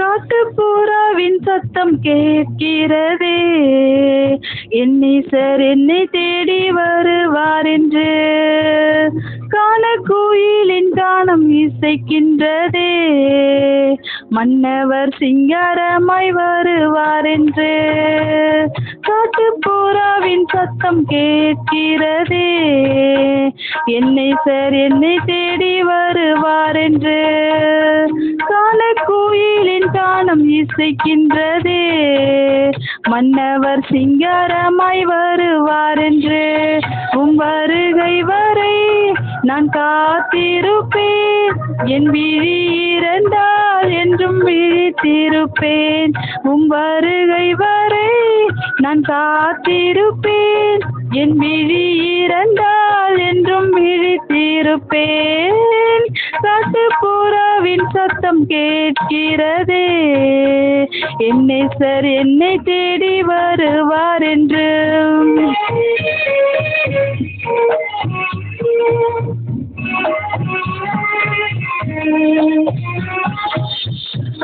காட்டுப்புறாவின் சத்தம் கேட்கிறதே, என் நேசர் என்னை தேடி வருவார் என்று. கானக்குயிலின் கானம் இசைக்கின்றதே, மன்னவர் சிங்காரமாய் வருவார் என்று. காட்டுப்புறாவின் சத்தம் கேட்கிறதே, என் நேசர் என்னை தேடி வருவார் என்று. கானக்குயிலின் கானம் இசைக்கின்றதே, மன்னவர் சிங்காரமாய் வருவார் என்று. வருகை வரை நான் காத்திருப்பேன், என் விழி இரண்டால் என்றும் விழித்திருப்பேன். வருகை வரை நான் காத்திருப்பேன், என் விழி இரண்டால் என்றும் விழித்திருப்பேன். காட்டுப்புறாவின் சத்தம் கேட்கிறதே, என் நேசர் என்னை தேடி வருவார் என்று.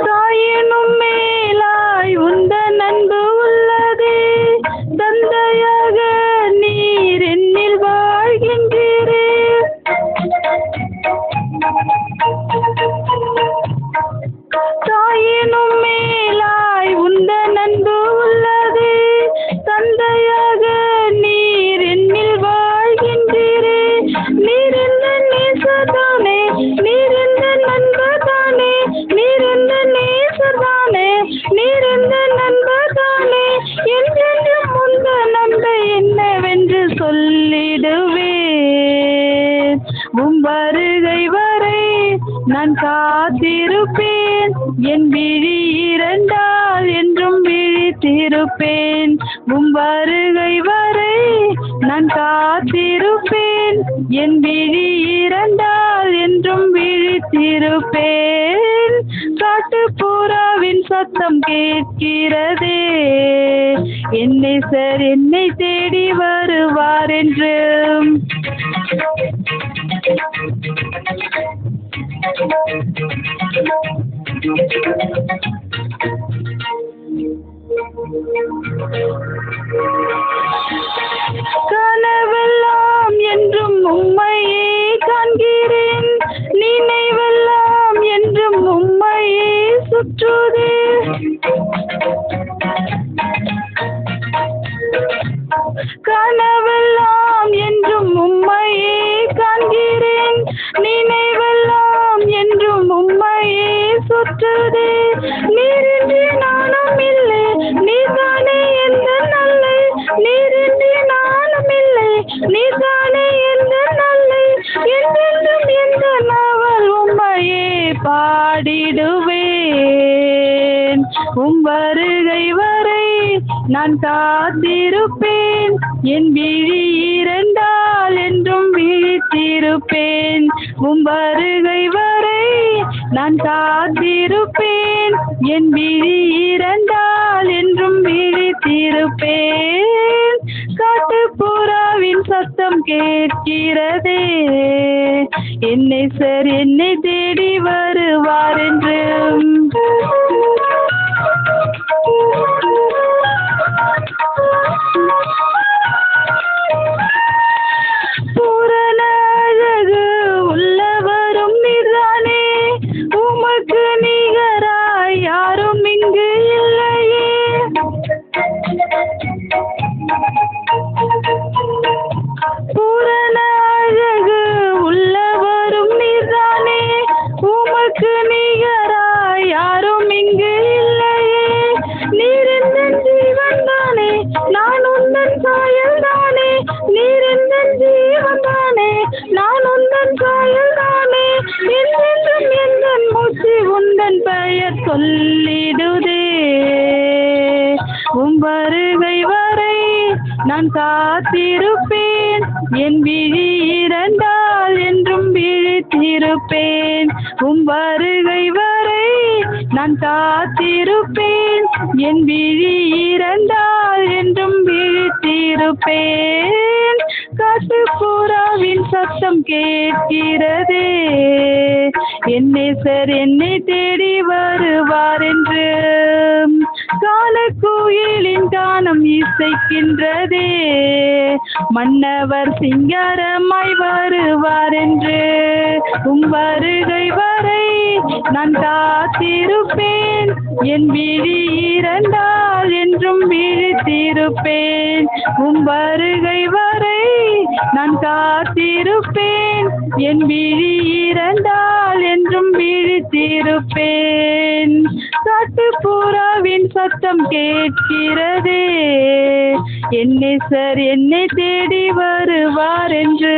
தாயினும் மேலாய் உந்தன் அன்பு உள்ளதே, தந்தையாக நீர் என்னில் வாழ்கின்றீரே. தாயினும் மேலாய் உந்தன் அன்பு உள்ளதே, தந்தையாக நீர் என்னில் வாழ்கின்றீரே. நீர் எந்த நேசர்தானே, நீர் எந்த நண்பர்தானே, நீர் எந்த நேசர்தானே, நீர் எந்த நண்பர்தானே. என்றென்றும் உந்தன் அன்பை என்னவென்று சொல்லிடுவேன். வருகை வரை நான் காத்திருப்பேன், என் விழி இரண்டால் என்றும் விழித்திருப்பேன். வருகை வரை நான் காத்திருப்பேன், என் விழி இரண்டால் என்றும் விழித்திருப்பேன். காட்டுப்புறாவின் சத்தம் கேட்கிறதே, என் நேசர் என்னை தேடி வருவார் என்று. கனவெல்லாம் என்றும் உம்மையே காண்கிறேன், நினைவெல்லாம் என்றும் உம்மையே சுற்றுதே. கனவெல்லாம் என்றும் உம்மையே காண்கிறேன், நினைவெல்லாம் என்றும் உம்மையே சுற்றுதே. நீரின்றி நானும் இல்லை, நீர்தானே எந்த நல்லை. நீரின்றி நானும் இல்லை, நீர்தானே எந்த நல்லை. என்றென்றும் எந்த நாவல் உம்மையே பாடிடுவேன். வருகை வரை நான் காத்திருப்பேன், என் விழி இரண்டால் என்றும் விழித்திருப்பேன். வருகை வரை நான் காத்திருப்பேன், என் விழி இரண்டால் என்றும் விழித்திருப்பேன். காட்டுப்புறாவின் சத்தம் கேட்கிறதே, என் நேசர் என்னை தேடி வருவார் என்று. பூரண அழகு உள்ளவரும் நீர்தானே, உமக்கு நிகராய் யாரும் இங்கு இல்லையே. பூரண அழகு உள்ளவரும் நீர்தானே, உமக்கு நிகராய் யாரும் இங்கு இல்லையே. நீர் எந்தன் ஜீவன் தானே, நான் உந்தன் சாயல் தானே. நீர் எந்தன் ஜீவன் தானே, நான் உந்தன் சாயல் தானே. என்றென்றும் எந்தன் மூச்சு உந்தன் பெயர் சொல்லிடுதே. வருகை வரை நான் காத்திருப்பேன், என் விழி இரண்டால் என்றும் விழித்திருப்பேன். வருகை வரை நான் காத்திருப்பேன் என் விழி இரண்டால் என்றும் விழித்திருப்பேன் காட்டுப்புறாவின் சத்தம் கேட்கிறதே என் நேசர் என்னை தேடி வருவார் என்று காலக்குயிலின் கானம் இசைக்கின்றதே மன்னவர் சிங்காரமாய் வருவார் என்று வருகை வரை நான் காத்திருப்பேன் என் விழி இரண்டால் என்றும் விழித்திருப்பேன் வருகை வரை நான் காத்திருப்பேன் என் விழி இரண்டால் என்றும் விழித்திருப்பேன் காட்டுப்புறாவின் சத்தம் கேட்கிறதே என் நேசர் என்னை தேடி வருவார் என்று